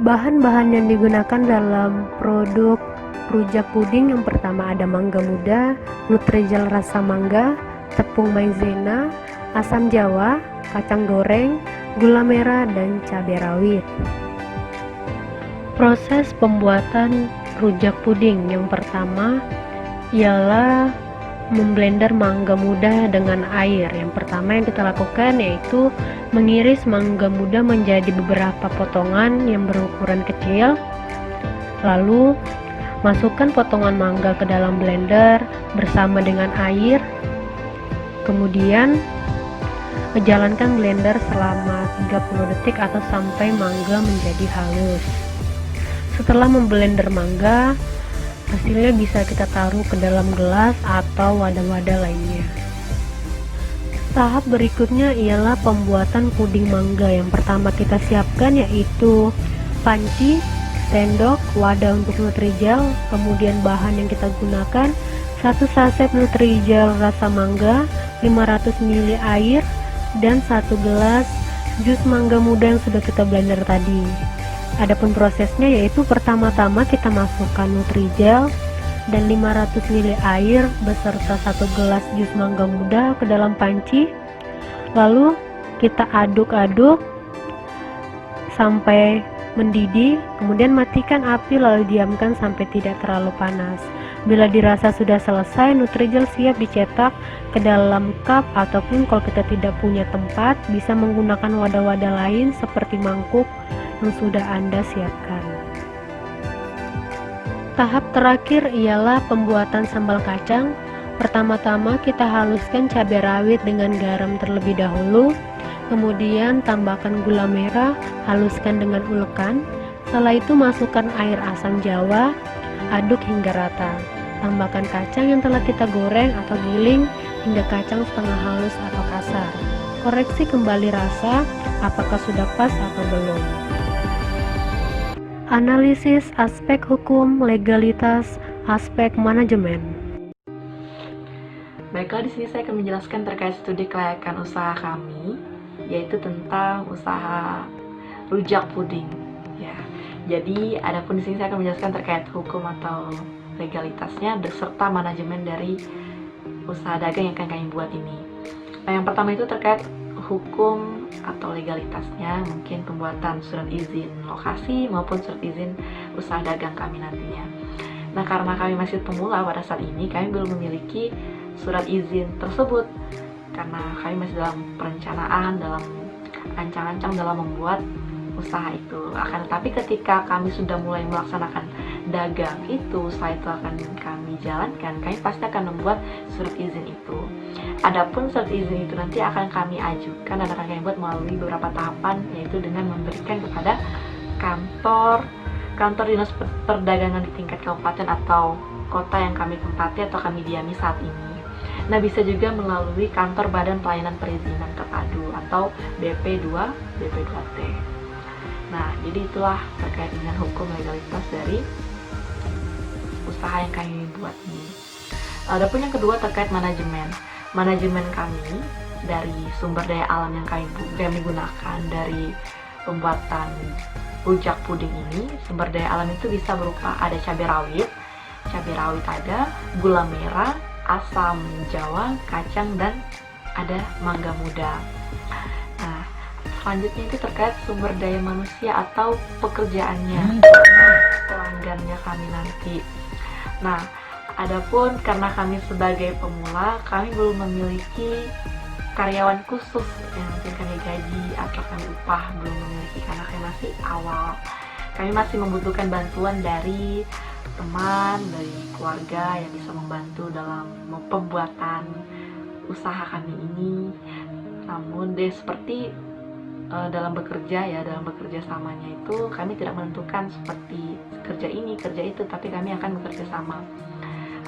Bahan-bahan yang digunakan dalam produk rujak puding yang pertama ada mangga muda, Nutrijel rasa mangga, tepung maizena, asam jawa, kacang goreng, gula merah, dan cabai rawit. Proses pembuatan rujak puding yang pertama ialah memblender mangga muda dengan air. Yang pertama yang kita lakukan yaitu mengiris mangga muda menjadi beberapa potongan yang berukuran kecil. Lalu masukkan potongan mangga ke dalam blender bersama dengan air. Kemudian jalankan blender selama 30 detik atau sampai mangga menjadi halus. Setelah memblender mangga, hasilnya bisa kita taruh ke dalam gelas atau wadah-wadah lainnya. Tahap berikutnya ialah pembuatan puding mangga. Yang pertama kita siapkan yaitu panci, sendok, wadah untuk Nutrijel, kemudian bahan yang kita gunakan 1 saset Nutrijel rasa mangga, 500 ml air, dan 1 gelas jus mangga muda yang sudah kita blender tadi. Adapun prosesnya yaitu pertama-tama kita masukkan Nutrijel dan 500 ml air beserta 1 gelas jus mangga muda ke dalam panci. Lalu kita aduk-aduk sampai mendidih, kemudian matikan api lalu diamkan sampai tidak terlalu panas. Bila dirasa sudah selesai, Nutrijel siap dicetak ke dalam cup, ataupun kalau kita tidak punya tempat bisa menggunakan wadah-wadah lain seperti mangkuk yang sudah Anda siapkan. Tahap terakhir ialah pembuatan sambal kacang. Pertama-tama kita haluskan cabai rawit dengan garam terlebih dahulu, kemudian tambahkan gula merah, haluskan dengan ulekan. Setelah itu masukkan air asam jawa, aduk hingga rata. Tambahkan kacang yang telah kita goreng atau giling hingga kacang setengah halus atau kasar. Koreksi kembali rasa apakah sudah pas atau belum. Analisis aspek hukum, legalitas, aspek manajemen. Baiklah, di sini saya akan menjelaskan terkait studi kelayakan usaha kami, yaitu tentang usaha rujak puding. Ya, jadi adapun di sini saya akan menjelaskan terkait hukum atau legalitasnya beserta manajemen dari usaha dagang yang akan kami buat ini. Nah, yang pertama itu terkait hukum atau legalitasnya, mungkin pembuatan surat izin lokasi maupun surat izin usaha dagang kami nantinya. Nah, karena kami masih pemula pada saat ini, kami belum memiliki surat izin tersebut karena kami masih dalam perencanaan, dalam ancang-ancang dalam membuat usaha itu. Akan tetapi ketika kami sudah mulai melaksanakan dagang itu, setelah itu akan kami jalankan, kami pasti akan membuat surat izin itu. Adapun surat izin itu nanti akan kami ajukan dan akan kami buat melalui beberapa tahapan, yaitu dengan memberikan kepada kantor dinas perdagangan di tingkat kabupaten atau kota yang kami tempati atau kami diami saat ini. Nah, bisa juga melalui kantor Badan Pelayanan Perizinan Terpadu atau BP2, BP2T. Nah, jadi itulah terkait dengan hukum legalitas dari usaha yang kami buat ini. Adapun yang kedua terkait manajemen. Manajemen kami dari sumber daya alam yang kami gunakan dari pembuatan rujak puding ini, sumber daya alam itu bisa berupa ada cabai rawit ada, gula merah, asam jawa, kacang, dan ada mangga muda. Nah, selanjutnya itu terkait sumber daya manusia atau pekerjaannya, pelanggannya kami nanti. Nah, adapun karena kami sebagai pemula, kami belum memiliki karyawan khusus yang nanti kami gaji atau kami upah, belum memiliki karena kami masih awal. Kami masih membutuhkan bantuan dari teman, dari keluarga yang bisa membantu dalam pembuatan usaha kami ini. Namun seperti dalam bekerja samanya itu kami tidak menentukan seperti kerja ini, kerja itu, tapi kami akan bekerja sama.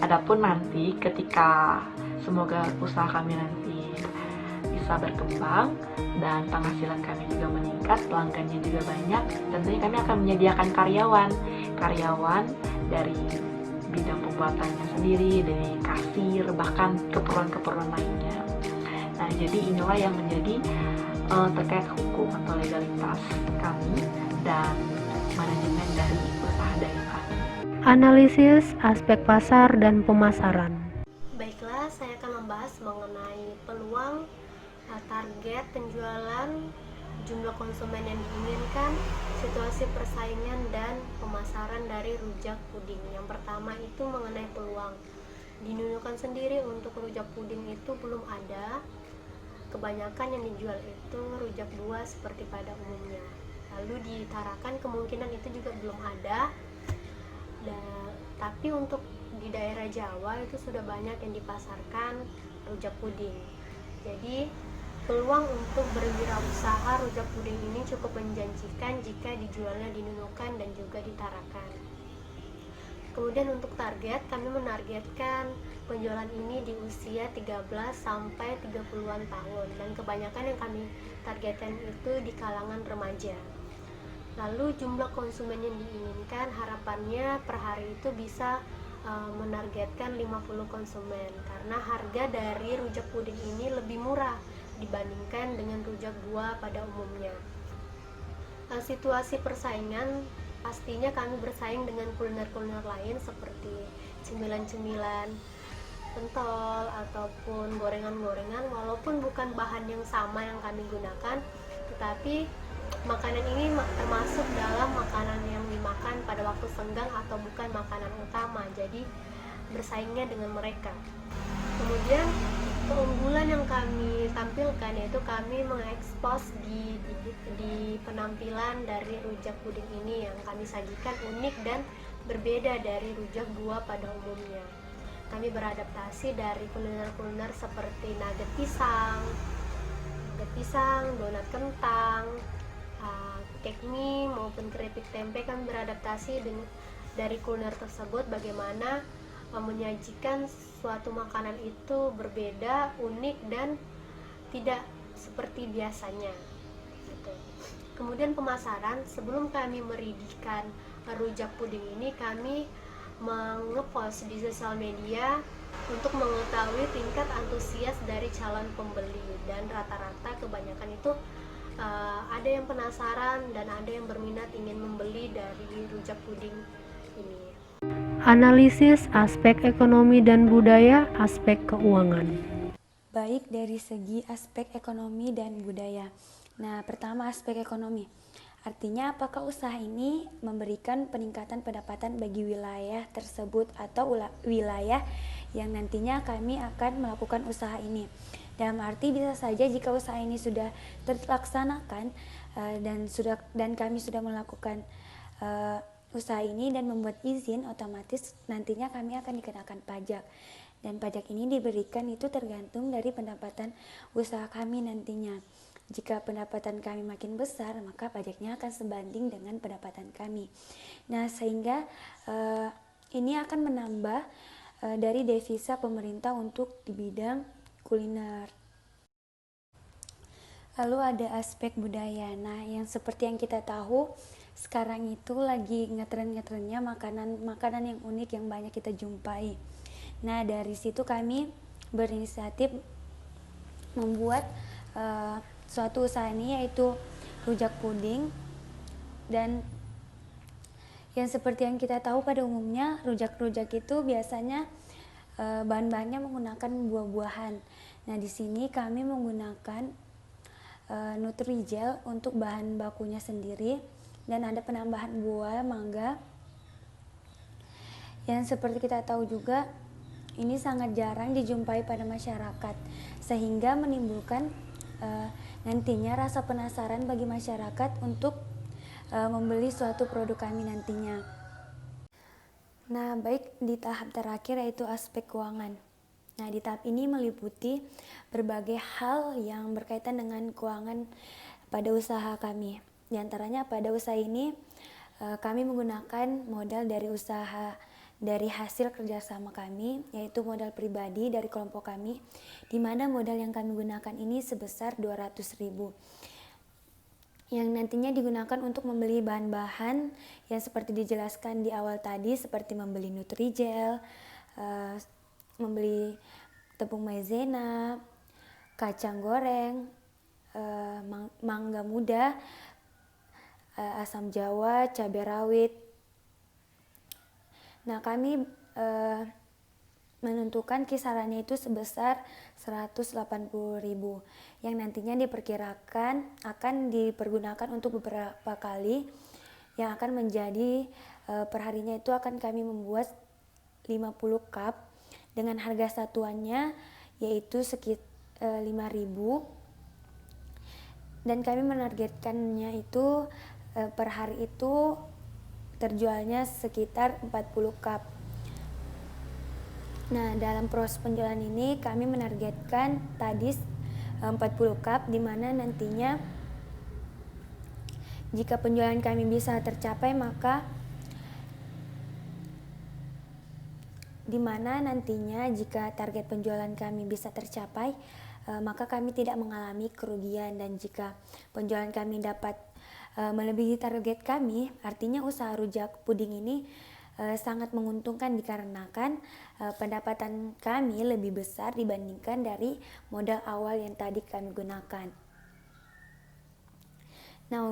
Adapun nanti ketika semoga usaha kami nanti bisa berkembang dan penghasilan kami juga meningkat, pelanggannya juga banyak, tentunya kami akan menyediakan karyawan dari bidang pembuatannya sendiri, dari kasir, bahkan keperluan-keperluan lainnya. Nah, jadi inilah yang menjadi terkait hukum atau legalitas kami dan manajemen dari usaha dagang kami. Analisis aspek pasar dan pemasaran. Baiklah, saya akan membahas mengenai peluang, target penjualan, jumlah konsumen yang diinginkan, situasi persaingan, dan pemasaran dari rujak puding. Yang pertama itu mengenai peluang. Di Nunukan sendiri untuk rujak puding itu belum ada. Kebanyakan yang dijual itu rujak buah seperti pada umumnya. Lalu di Tarakan kemungkinan itu juga belum ada. Tapi untuk di daerah Jawa itu sudah banyak yang dipasarkan rujak puding. Jadi peluang untuk berwirausaha rujak puding ini cukup menjanjikan jika dijualnya di Nunukan dan juga di Tarakan. Kemudian untuk target, kami menargetkan penjualan ini di usia 13 sampai 30-an tahun, dan kebanyakan yang kami targetkan itu di kalangan remaja. Lalu jumlah konsumen yang diinginkan harapannya per hari itu bisa menargetkan 50 konsumen, karena harga dari rujak puding ini lebih murah dibandingkan dengan rujak buah pada umumnya. Situasi persaingan, pastinya kami bersaing dengan kuliner-kuliner lain seperti cemilan-cemilan, pentol, ataupun gorengan-gorengan. Walaupun bukan bahan yang sama yang kami gunakan, tetapi makanan ini termasuk dalam makanan yang dimakan pada waktu senggang atau bukan makanan utama, jadi bersaingnya dengan mereka. Kemudian keunggulan yang kami tampilkan yaitu kami mengekspos di penampilan dari rujak puding ini yang kami sajikan unik dan berbeda dari rujak buah pada umumnya. Kami beradaptasi dari kuliner-kuliner seperti nugget pisang, donat kentang, cake mie maupun keripik tempe. Kami beradaptasi dari kuliner tersebut bagaimana menyajikan suatu makanan itu berbeda, unik, dan tidak seperti biasanya gitu. Kemudian pemasaran, sebelum kami meridihkan rujak puding ini, kami mengepost di sosial media untuk mengetahui tingkat antusias dari calon pembeli, dan rata-rata kebanyakan itu ada yang penasaran dan ada yang berminat ingin membeli dari rujak puding ini. Analisis aspek ekonomi dan budaya, aspek keuangan. Baik dari segi aspek ekonomi dan budaya. Nah, pertama aspek ekonomi. Artinya apakah usaha ini memberikan peningkatan pendapatan bagi wilayah tersebut atau wilayah yang nantinya kami akan melakukan usaha ini. Dalam arti bisa saja jika usaha ini sudah terlaksanakan dan kami sudah melakukan usaha ini dan membuat izin, otomatis nantinya kami akan dikenakan pajak, dan pajak ini diberikan itu tergantung dari pendapatan usaha kami nantinya. Jika pendapatan kami makin besar, maka pajaknya akan sebanding dengan pendapatan kami. Nah, sehingga ini akan menambah dari devisa pemerintah untuk di bidang kuliner. Lalu ada aspek budaya. Nah, yang seperti yang kita tahu sekarang itu lagi ngetren-ngetrennya makanan yang unik yang banyak kita jumpai. Nah, dari situ kami berinisiatif membuat suatu usaha ini, yaitu rujak puding. Dan yang seperti yang kita tahu pada umumnya rujak-rujak itu biasanya bahan-bahannya menggunakan buah-buahan. Nah, di sini kami menggunakan Nutrijel untuk bahan bakunya sendiri, dan ada penambahan buah mangga yang seperti kita tahu juga ini sangat jarang dijumpai pada masyarakat, sehingga menimbulkan nantinya rasa penasaran bagi masyarakat untuk membeli suatu produk kami nantinya. Nah, baik di tahap terakhir yaitu aspek keuangan. Nah, di tahap ini meliputi berbagai hal yang berkaitan dengan keuangan pada usaha kami. Di antaranya pada usaha ini kami menggunakan modal dari hasil kerjasama kami, yaitu modal pribadi dari kelompok kami, di mana modal yang kami gunakan ini sebesar 200.000, yang nantinya digunakan untuk membeli bahan-bahan yang seperti dijelaskan di awal tadi, seperti membeli Nutrijel, membeli tepung maizena, kacang goreng, mangga muda, asam jawa, cabai rawit. Nah, kami menentukan kisarannya itu sebesar 180.000 yang nantinya diperkirakan akan dipergunakan untuk beberapa kali, yang akan menjadi perharinya itu akan kami membuat 50 cup dengan harga satuannya yaitu sekitar 5.000, dan kami menargetkannya itu per hari itu terjualnya sekitar 40 cup. Nah, dalam proses penjualan ini kami menargetkan tadi 40 cup, di mana nantinya jika penjualan kami bisa tercapai jika target penjualan kami bisa tercapai, maka kami tidak mengalami kerugian, dan jika penjualan kami dapat melebihi target kami, artinya usaha rujak puding ini sangat menguntungkan dikarenakan pendapatan kami lebih besar dibandingkan dari modal awal yang tadi kami gunakan. Nah,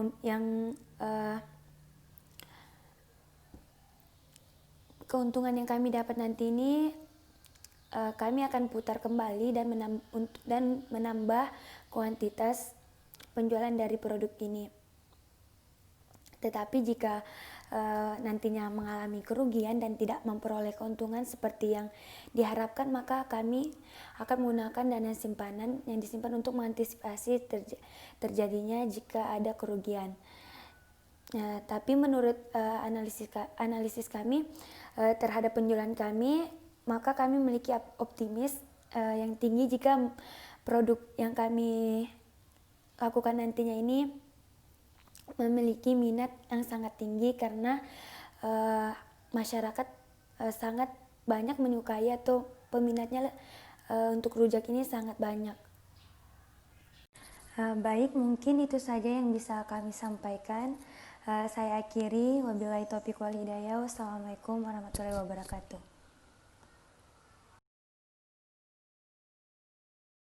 keuntungan yang kami dapat nanti ini kami akan putar kembali dan menambah kuantitas penjualan dari produk ini. Tetapi jika nantinya mengalami kerugian dan tidak memperoleh keuntungan seperti yang diharapkan, maka kami akan menggunakan dana simpanan yang disimpan untuk mengantisipasi terjadinya jika ada kerugian. Tapi menurut analisis kami terhadap penjualan kami, maka kami memiliki optimis yang tinggi jika produk yang kami lakukan nantinya ini memiliki minat yang sangat tinggi, karena masyarakat sangat banyak menyukai atau peminatnya untuk rujak ini sangat banyak. Baik, mungkin itu saja yang bisa kami sampaikan. Saya akhiri, wabillahi taufiq wal hidayah. Wassalamualaikum warahmatullahi wabarakatuh.